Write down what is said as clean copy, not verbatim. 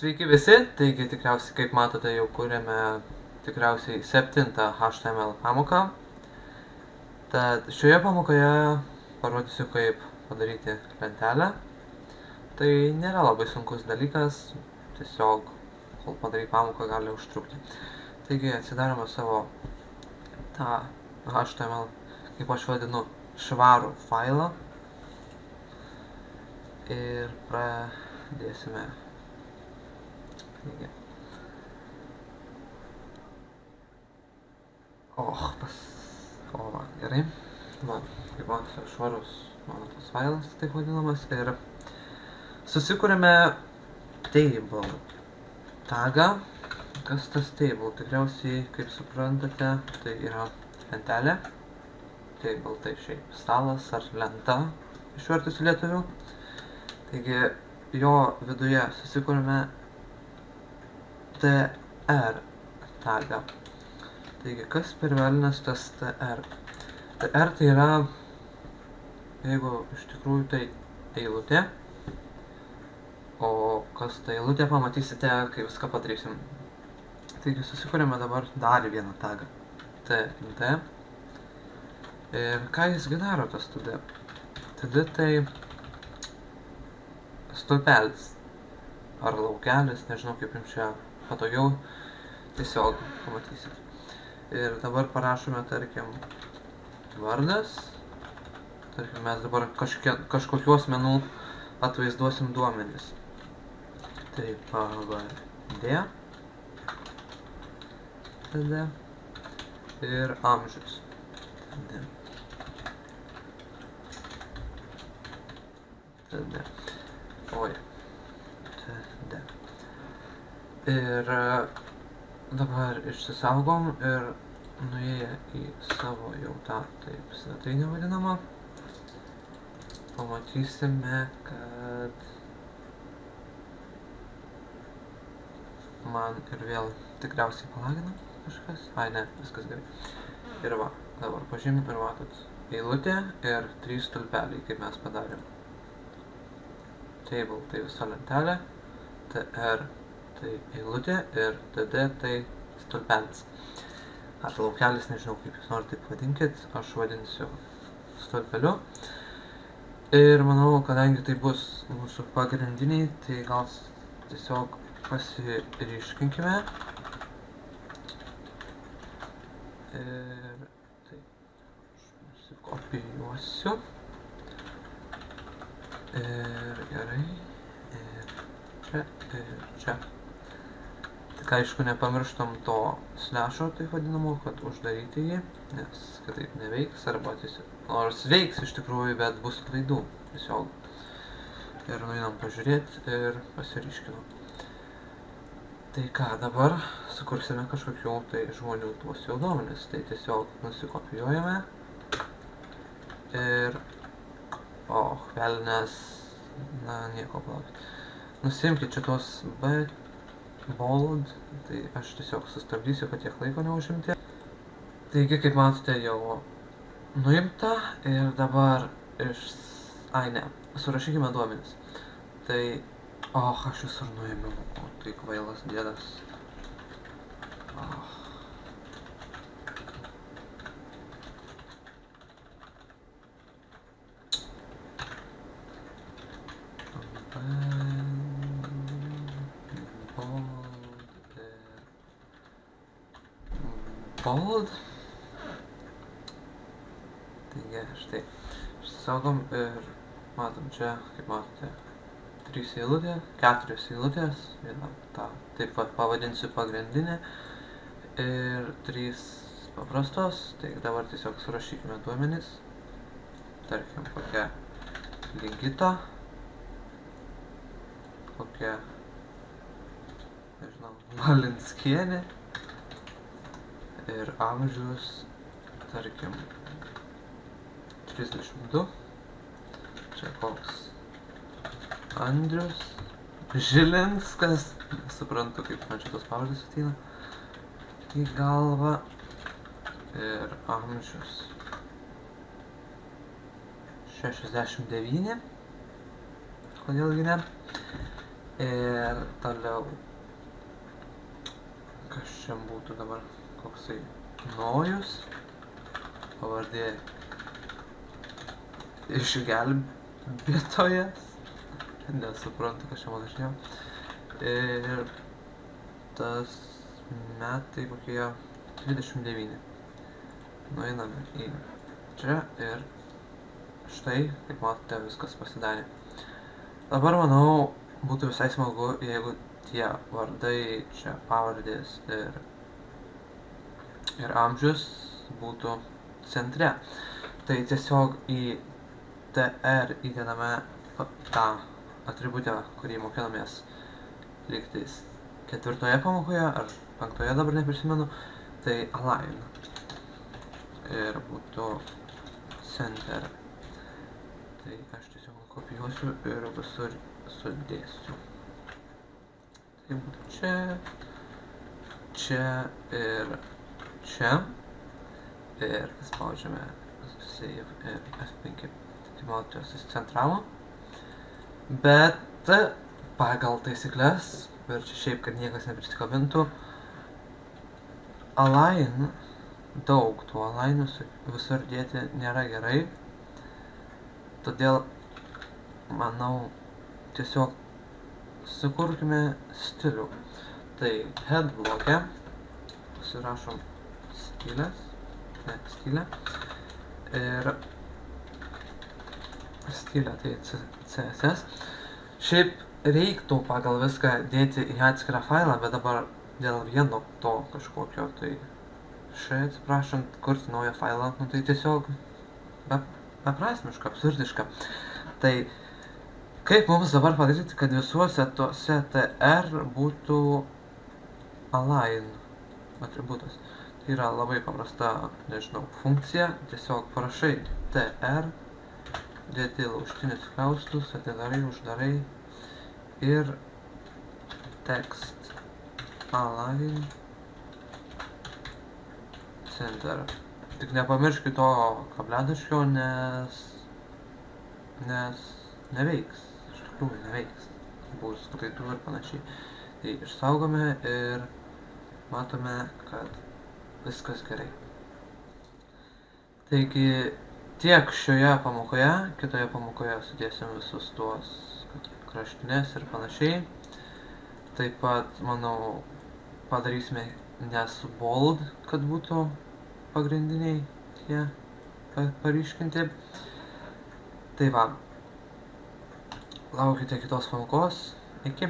Sveiki visi, taigi tikriausiai, kaip matote, jau kūrėme tikriausiai 7 HTML pamoką. Tad šioje pamokoje parodysiu, kaip padaryti lentelę. Tai nėra labai sunkus dalykas, tiesiog kol padarai pamoką gali užtrukti. Taigi atsidarome savo tą HTML, kaip aš vadinu, švarų failą. Ir pradėsime. Taigi. Va, gerai. Va, kaip matote, švarus mano tas failas, taip vadinamas. Ir susikūrėme table tagą. Kas tas table? Tikriausiai, kaip suprantate, tai yra lentelė. Table tai šiaip stalas ar lenta, išvertus į lietuvių. Taigi, jo viduje susikūrėme TR tagą. Taigi, kas per velnias tas TR? TR tai yra, jeigu iš tikrųjų tai eilutė, o kas tai eilutė pamatysite, kai viską padarysim. Taigi, susikūrėme dabar dar vieną tagą. TD. Ir ką jis daro tas TD? TD tai stulpelis ar laukelis, nežinau kaip jums čia patogiau, tiesiog pamatysit. Ir dabar parašome, tarkim, vardas. Tarkim, mes dabar kažkokių asmenų atvaizduosim duomenis. Tai pavardė. Tada. Ir amžius. Tada. Oi. Tada. Ir dabar išsisaugom ir nuėję į savo jau tą taip svetainę vadinamą, pamatysime, kad man ir vėl tikriausiai palagina kažkas. Ai ne, viskas gerai. Ir va, dabar pažymim ir matot eilutė ir 3 stulpeliai, kaip mes padarėm. Table tai visa lentelė, TR tai eilutė ir TD tai stulpelis. Ar laukelis, nežinau kaip jūs norite taip vadinkit, aš vadinsiu stulpeliu. Ir manau, kadangi tai bus mūsų pagrindiniai, tai gal tiesiog pasiryškinkime. Ir taip, aš nusikopijuosiu. Ir gerai. Ir čia. Tik aišku, nepamirštam to slešo, taip vadinamo, kad uždaryti jį, nes kitaip neveiks, arba tiesiog, nors veiks iš tikrųjų, bet bus klaidų, tiesiog. Ir nueinam pažiūrėti ir pasiryškinam. Tai ką, dabar sukursime kažkokių tai žmonių tuos jau duomenis, tai tiesiog nusikopijuojame. Ir, velnes, na, nieko palaukit. Nusimkit šitos bold, tai aš tiesiog sustabdysiu, kad tiek laiko neužimti. Taigi, kaip matote, jau nuimta ir dabar ai ne, surašykime duomenis. Tai, aš visur nuėmiau, tai kvailas dėdas. Bold. Taigi, štai. Išsisaugom ir matom čia, kaip matote, 3 eilutės, 4 eilutės, vieną tą, taip pavadinsiu pagrindinę, ir 3 paprastos. Tai dabar tiesiog surašykime duomenis. Tarkim, kokia Ligita, kokia, nežinau, Malinskienė. Ir amžius, tarkim, 32. Čia koks Andrius Žilinskas. Suprantu, kaip man šitos pavardės ateina į galvą. Ir amžius 69. Kodėlgi ne. Ir toliau. Kas čia būtų dabar? Koksai Nojus. Pavardė išgelbėtojas. Nesuprantu, kas čia man išėjo. Ir tas metai kokie 29. Nueiname į čia ir štai, kaip matote, viskas pasidarė. Dabar, manau, būtų visai smagu, jeigu tie vardai, čia pavardės ir amžius būtų centre. Tai tiesiog į TR įdedame tą atributę, kurį mokinomės lygtais 4 pamokoje ar 5, dabar neprisimenu, tai align. Ir būtų center. Tai aš tiesiog kopijuosiu ir visur sudėsiu. Tai būtų čia, čia ir čia. Ir spaudžiame save F5. Tai matote, susicentravo. Bet pagal taisyklės, ir čia šiaip, kad niekas neprisikabintų, align, daug tų alignų visur dėti nėra gerai. Todėl, manau, tiesiog sukurkime stilių. Tai head bloke pasirašom stylę. Ir stylę, tai CSS. Šiaip reiktų pagal viską dėti į atskirą failą, bet dabar dėl vieno to kažkokio, tai atsiprašant, kurti naują failą, nu tai tiesiog beprasmiška, absurdiška. Tai kaip mums dabar padaryti, kad visuose tuose TR būtų align atributas? Tai yra labai paprasta, nežinau, funkcija, tiesiog parašai TR, dėti laužtinius skaustus, atidarai, uždarai ir text align center. Tik nepamirškit to kableliškio, nes neveiks, iš tikrųjų neveiks, bus klaidų ir panašiai. Tai išsaugome ir matome, kad viskas gerai. Taigi tiek šioje pamokoje, kitoje pamokoje sudėsim visus tuos kraštinės ir panašiai. Taip pat, manau, padarysime nesbold, kad būtų pagrindiniai tie paryškinti. Tai va, laukite kitos pamokos. Iki.